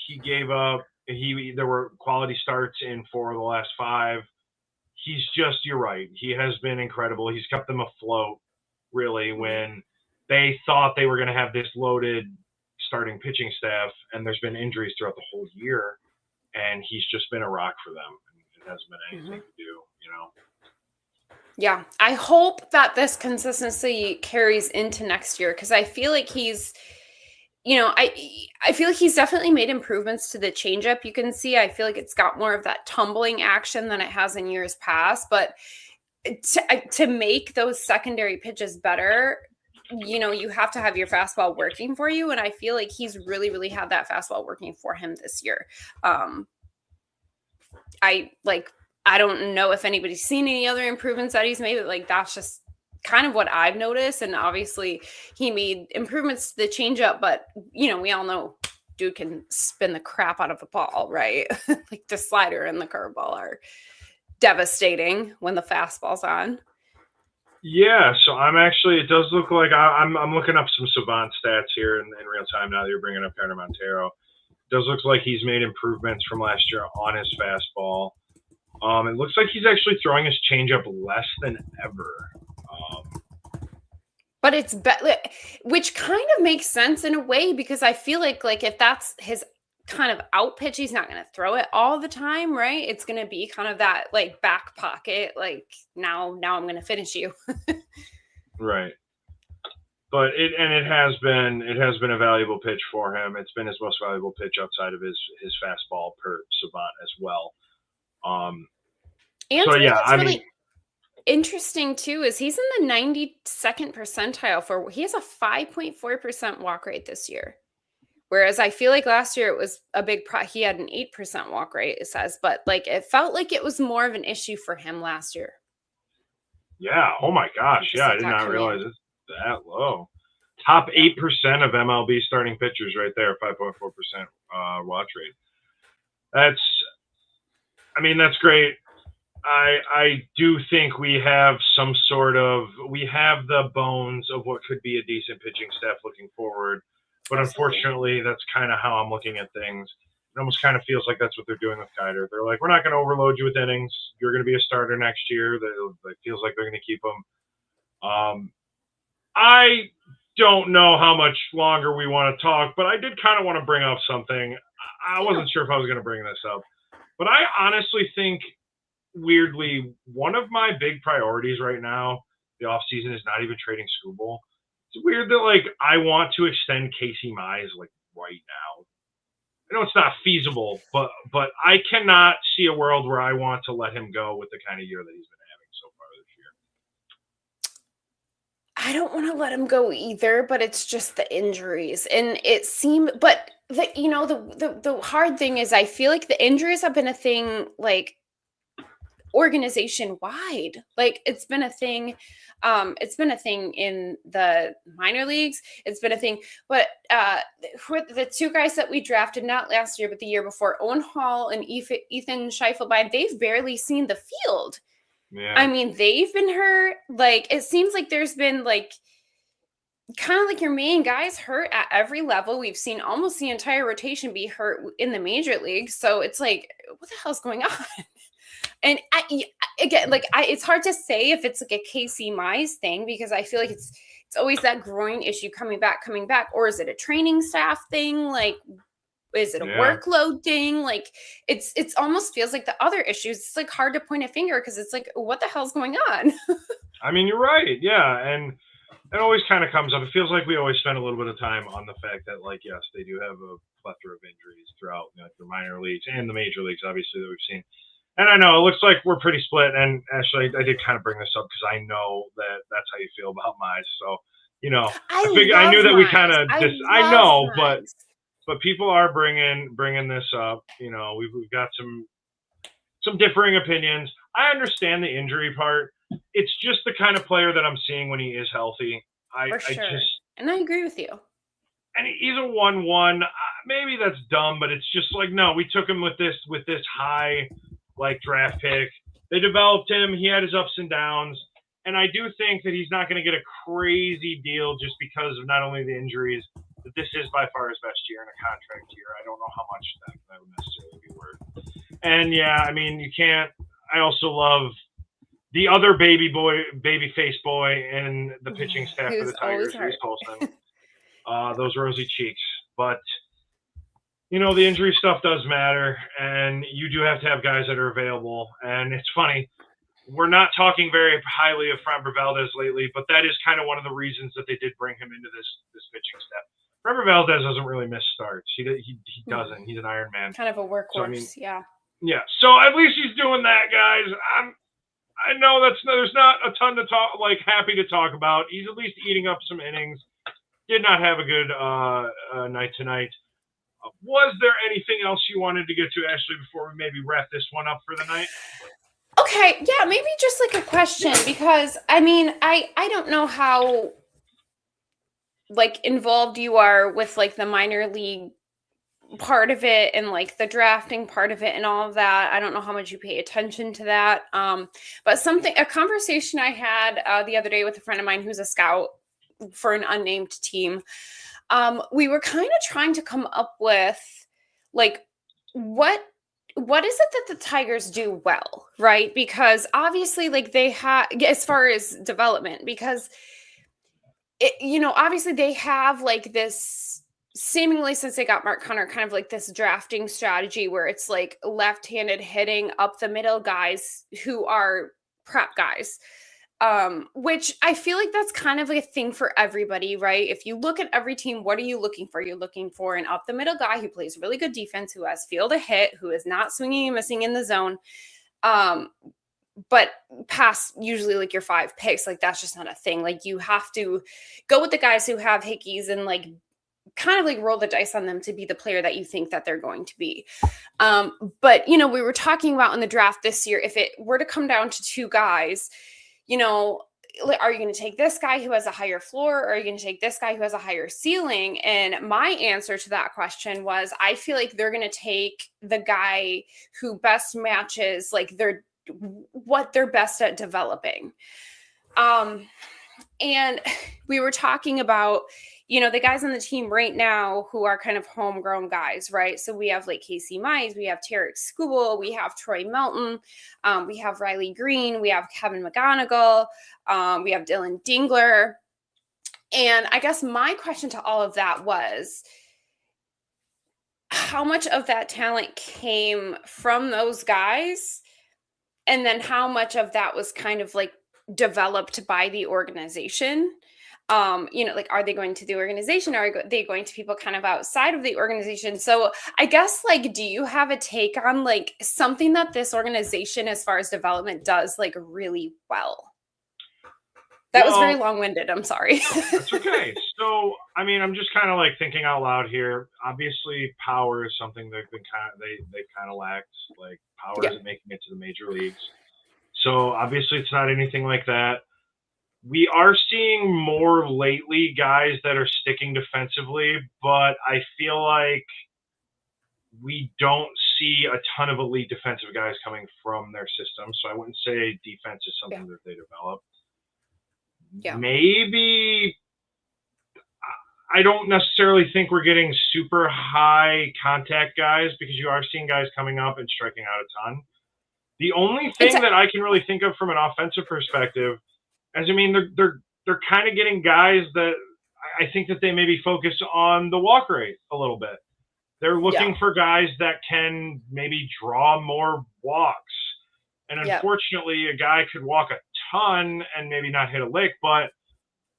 [SPEAKER 1] he gave up. There were quality starts in 4 of the last 5. He's just, you're right. He has been incredible. He's kept them afloat, really, when they thought they were going to have this loaded starting pitching staff, and there's been injuries throughout the whole year, and he's just been a rock for them. It hasn't been anything to do,
[SPEAKER 2] Yeah, I hope that this consistency carries into next year because I feel like he's, I feel like he's definitely made improvements to the changeup. You can see, I feel like it's got more of that tumbling action than it has in years past. But to make those secondary pitches better, you have to have your fastball working for you. And I feel like he's really, really had that fastball working for him this year. I don't know if anybody's seen any other improvements that he's made, but like that's just kind of what I've noticed. And obviously he made improvements to the changeup, but we all know dude can spin the crap out of a ball, right? Like the slider and the curveball are devastating when the fastball's on.
[SPEAKER 1] Yeah, so it does look like I'm looking up some Savant stats here in real time now that you're bringing up Cater Montero. It does look like he's made improvements from last year on his fastball. It looks like he's actually throwing his changeup less than ever.
[SPEAKER 2] But it's which kind of makes sense in a way because I feel like if that's his kind of out pitch, he's not going to throw it all the time, right? It's going to be kind of that like back pocket, like now I'm going to finish you.
[SPEAKER 1] Right. But it has been a valuable pitch for him. It's been his most valuable pitch outside of his fastball per Savant as well.
[SPEAKER 2] And so yeah, really interesting too is he's in the 92nd percentile he has a 5.4% walk rate this year. Whereas I feel like last year it was a big he had an 8% walk rate, it says, but like it felt like it was more of an issue for him last year.
[SPEAKER 1] Yeah. Oh my gosh. Yeah. I did not realize it's that low. Top 8% of MLB starting pitchers right there, 5.4% watch rate. That's great. I do think we have the bones of what could be a decent pitching staff looking forward. But unfortunately, that's kind of how I'm looking at things. It almost kind of feels like that's what they're doing with Cater. They're like, we're not going to overload you with innings. You're going to be a starter next year. It feels like they're going to keep him I don't know how much longer we want to talk, but I did kind of want to bring up something. I wasn't sure if I was going to bring this up, but I honestly think, weirdly, one of my big priorities right now, the off season, is not even trading Scooble. It's weird that like I want to extend Casey Mize like right now. I know it's not feasible, but I cannot see a world where I want to let him go with the kind of year that he's been having so far this year.
[SPEAKER 2] I don't want to let him go either, but it's just the injuries. And the hard thing is I feel like the injuries have been a thing like organization wide. Like it's been a thing. It's been a thing in the minor leagues. It's been a thing. But the two guys that we drafted, not last year, but the year before, Owen Hall and Ethan Scheifelbein, they've barely seen the field.
[SPEAKER 1] Yeah.
[SPEAKER 2] I mean, they've been hurt. Like, it seems like there's been like kind of like your main guys hurt at every level. We've seen almost the entire rotation be hurt in the major leagues. So it's like, what the hell's going on? And it's hard to say if it's like a Casey Mize thing, because I feel like it's always that groin issue coming back, or is it a training staff thing? Like, is it a workload thing? Like, it's almost feels like the other issues. It's like hard to point a finger because it's like, what the hell's going on?
[SPEAKER 1] I mean, you're right. Yeah. And it always kind of comes up. It feels like we always spend a little bit of time on the fact that, like, yes, they do have a plethora of injuries throughout the minor leagues and the major leagues, obviously, that we've seen. And I know it looks like we're pretty split. And actually, I did kind of bring this up because I know that that's how you feel about Mize. So, I knew that we kind of I know,
[SPEAKER 2] Mize.
[SPEAKER 1] but people are bringing this up. We've got some differing opinions. I understand the injury part. It's just the kind of player that I'm seeing when he is healthy.
[SPEAKER 2] And I agree with you.
[SPEAKER 1] And he's a 1-1. Maybe that's dumb, but it's just like, no, we took him with this high like draft pick. They developed him. He had his ups and downs. And I do think that he's not going to get a crazy deal just because of not only the injuries, but this is by far his best year in a contract year. I don't know how much that would necessarily be worth. And yeah, I mean, you can't. I also love the other baby face boy in the pitching staff for the Tigers, Reese Colson. Those rosy cheeks. But the injury stuff does matter, and you do have to have guys that are available. And it's funny, we're not talking very highly of Framber Valdez lately, but that is kind of one of the reasons that they did bring him into this pitching staff. Framber Valdez doesn't really miss starts. He doesn't. He's an Iron Man.
[SPEAKER 2] Kind of a workhorse,
[SPEAKER 1] so, yeah. Yeah. So at least he's doing that, guys. I know there's not a ton to talk, like, happy to talk about. He's at least eating up some innings. Did not have a good night tonight. Was there anything else you wanted to get to, Ashley, before we maybe wrap this one up for the night?
[SPEAKER 2] Okay, yeah, maybe just like a question, because I mean, I don't know how like involved you are with like the minor league part of it and like the drafting part of it and all of that. I don't know how much you pay attention to that. But a conversation I had the other day with a friend of mine who's a scout for an unnamed team. We were kind of trying to come up with like what is it that the Tigers do well, right? Because obviously like they have, as far as development, because obviously they have like this, seemingly since they got Mark Hunter, kind of like this drafting strategy where it's like left-handed hitting up the middle guys who are prep guys. Which I feel like that's kind of like a thing for everybody, right? If you look at every team, what are you looking for? You're looking for an up the middle guy who plays really good defense, who has field a hit, who is not swinging and missing in the zone. But past usually like your 5 picks, like that's just not a thing. Like you have to go with the guys who have hickeys and like kind of like roll the dice on them to be the player that you think that they're going to be. But we were talking about in the draft this year, if it were to come down to 2 guys, are you going to take this guy who has a higher floor, or are you going to take this guy who has a higher ceiling? And my answer to that question was, I feel like they're going to take the guy who best matches like what they're best at developing. And we were talking about, the guys on the team right now who are kind of homegrown guys, right? So we have like Casey Mize, we have Tarek Skubal, we have Troy Melton, we have Riley Green, we have Kevin McGonigal, we have Dylan Dingler. And I guess my question to all of that was, how much of that talent came from those guys? And then how much of that was kind of like developed by the organization? Like, are they going to the organization? Are they going to people kind of outside of the organization? So I guess, like, do you have a take on like something that this organization as far as development does like really well? That was very long-winded. I'm sorry.
[SPEAKER 1] That's okay. So, I mean, I'm just kind of like thinking out loud here. Obviously, power is something they've been they kind of lacked. Like, power isn't making it to the major leagues. So, obviously, it's not anything like that. We are seeing more lately guys that are sticking defensively, but I feel like we don't see a ton of elite defensive guys coming from their system. So I wouldn't say defense is something that they develop.
[SPEAKER 2] Yeah.
[SPEAKER 1] Maybe I don't necessarily think we're getting super high contact guys, because you are seeing guys coming up and striking out a ton. The only thing that I can really think of from an offensive perspective is, I mean, they're kind of getting guys that I think that they maybe focus on the walk rate a little bit. They're looking for guys that can maybe draw more walks. And unfortunately, a guy could walk a ton and maybe not hit a lick, but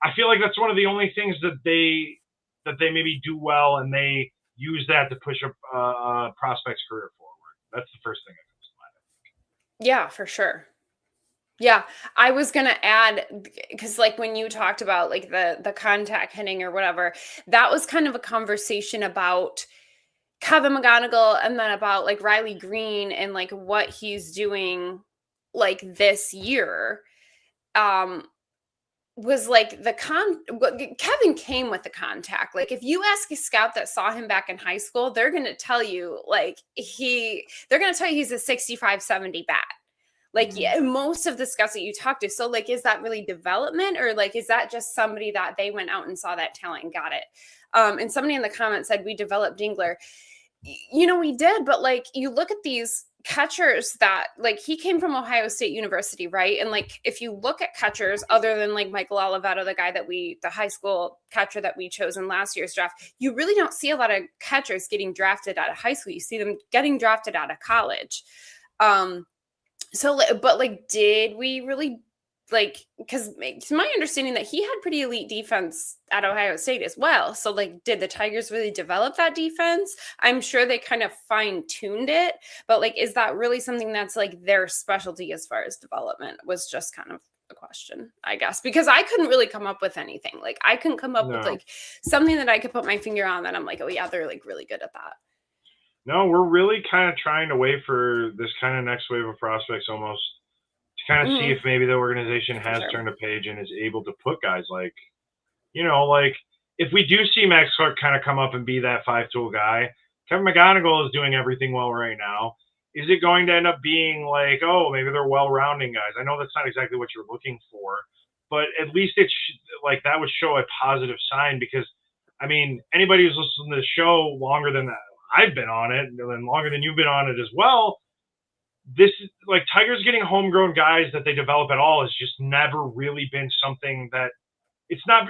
[SPEAKER 1] I feel like that's one of the only things that they maybe do well, and they use that to push a prospect's career forward. That's the first thing that comes to mind.
[SPEAKER 2] Yeah, for sure. Yeah, I was going to add, because like when you talked about like the contact hitting or whatever, that was kind of a conversation about Kevin McGonigal and then about like Riley Green and like what he's doing like this year. Was like Kevin came with the contact. Like, if you ask a scout that saw him back in high school, they're going to tell you like they're going to tell you he's a 65-70 bat. Like, most of the scouts that you talk to. So like, is that really development, or like, is that just somebody that they went out and saw that talent and got it? And somebody in the comments said, we developed Dingler. We did, but like, you look at these catchers that like, he came from Ohio State University, right? And like, if you look at catchers other than like Michael Oliveto, the high school catcher that we chose in last year's draft, you really don't see a lot of catchers getting drafted out of high school. You see them getting drafted out of college. But like, did we really like, because it's my understanding that he had pretty elite defense at Ohio State as well. So like, did the Tigers really develop that defense? I'm sure they kind of fine-tuned it, but like, is that really something that's like their specialty as far as development? Was just kind of a question, I guess, because I couldn't really come up with anything. Like, I couldn't come up with like something that I could put my finger on that I'm like, oh yeah, they're like really good at that.
[SPEAKER 1] No, we're really kind of trying to wait for this kind of next wave of prospects almost to kind of see if maybe the organization has turned a page and is able to put guys like, like if we do see Max Clark kind of come up and be that 5-tool guy, Kevin McGonigal is doing everything well right now. Is it going to end up being like, oh, maybe they're well-rounding guys? I know that's not exactly what you're looking for, but at least it's like that would show a positive sign, because, I mean, anybody who's listened to the show longer than that, I've been on it, and longer than you've been on it as well, this is like Tigers getting homegrown guys that they develop at all has just never really been something that it's not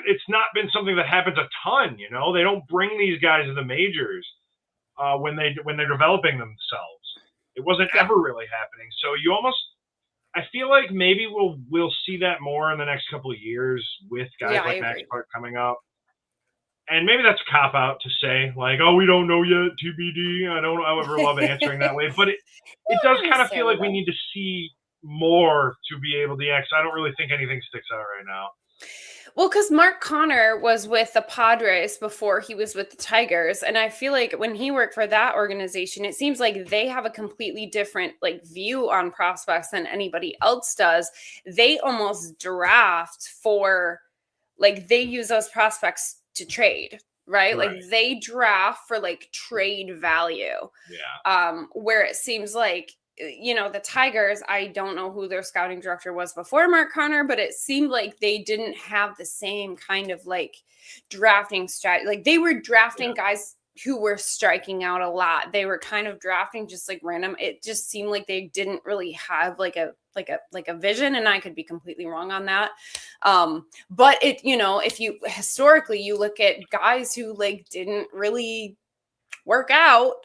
[SPEAKER 1] been something that happens a ton. They don't bring these guys to the majors when they're developing themselves. It wasn't ever really happening. So I feel like maybe we'll see that more in the next couple of years with guys like Max Clark coming up. And maybe that's a cop-out to say, like, oh, we don't know yet, TBD. I don't ever love answering that way. But it does kind of feel like we need to see more to be able to, because I don't really think anything sticks out right now.
[SPEAKER 2] Well, because Mark Connor was with the Padres before he was with the Tigers. And I feel like when he worked for that organization, it seems like they have a completely different like view on prospects than anybody else does. They almost draft for, like, they use those prospects to trade, right? Like, they draft for like trade value.
[SPEAKER 1] Yeah.
[SPEAKER 2] Where it seems like the Tigers, I don't know who their scouting director was before Mark Connor, but it seemed like they didn't have the same kind of like drafting strategy. Like they were drafting guys who were striking out a lot. They were kind of drafting just like random. It just seemed like they didn't really have like a vision, and I could be completely wrong on that. But if you historically you look at guys who like didn't really work out,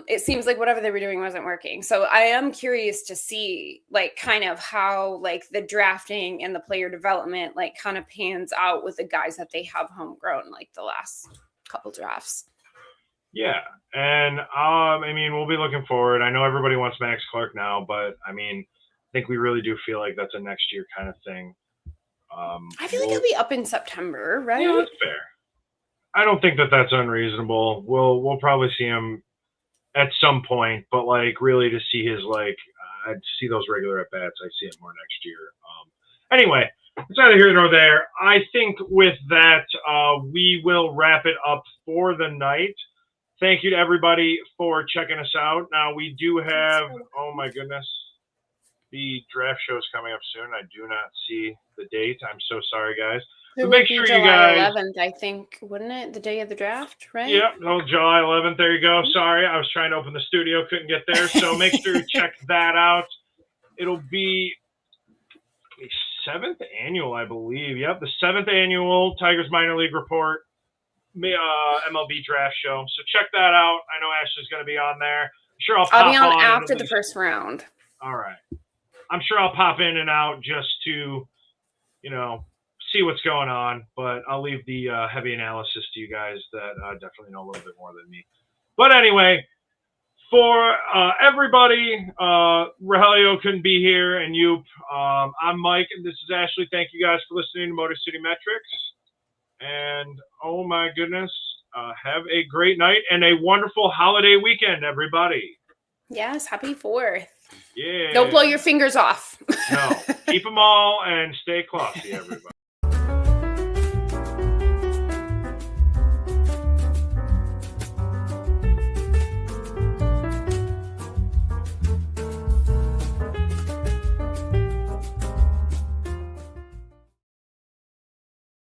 [SPEAKER 2] it seems like whatever they were doing wasn't working. So I am curious to see like kind of how like the drafting and the player development like kind of pans out with the guys that they have homegrown like the last couple drafts.
[SPEAKER 1] Yeah. And I mean, we'll be looking forward. I know everybody wants Max Clark now, but I mean, I think we really do feel like that's a next year kind of thing.
[SPEAKER 2] I feel like he'll be up in September, right?
[SPEAKER 1] Yeah, that's fair. I don't think that that's unreasonable. We'll probably see him at some point, but like really to see his like I'd see those regular at bats. I see it more next year. Anyway, it's neither here nor there. I think with that, we will wrap it up for the night. Thank you to everybody for checking us out. Now we do have, oh my goodness, the draft show is coming up soon. I do not see the date. I'm so sorry, guys.
[SPEAKER 2] But make sure you guys. July 11th, I think, wouldn't it? The day of the draft, right?
[SPEAKER 1] Yep. No, July 11th. There you go. Sorry, I was trying to open the studio, couldn't get there. So make sure you check that out. It'll be the 7th annual, I believe. Yep, the 7th annual Tigers Minor League Report MLB draft show. So check that out. I know Ashley's going to be on there. I'm sure I'll
[SPEAKER 2] be on after the first round.
[SPEAKER 1] All right. I'm sure I'll pop in and out just to, see what's going on. But I'll leave the heavy analysis to you guys that definitely know a little bit more than me. But anyway, for everybody, Rogelio couldn't be here, and you. I'm Mike, and this is Ashley. Thank you guys for listening to Motor City Metrics. And oh my goodness, have a great night and a wonderful holiday weekend, everybody.
[SPEAKER 2] Yes, happy 4th.
[SPEAKER 1] Yeah.
[SPEAKER 2] Don't blow your fingers off.
[SPEAKER 1] No, keep them all and stay classy, everybody.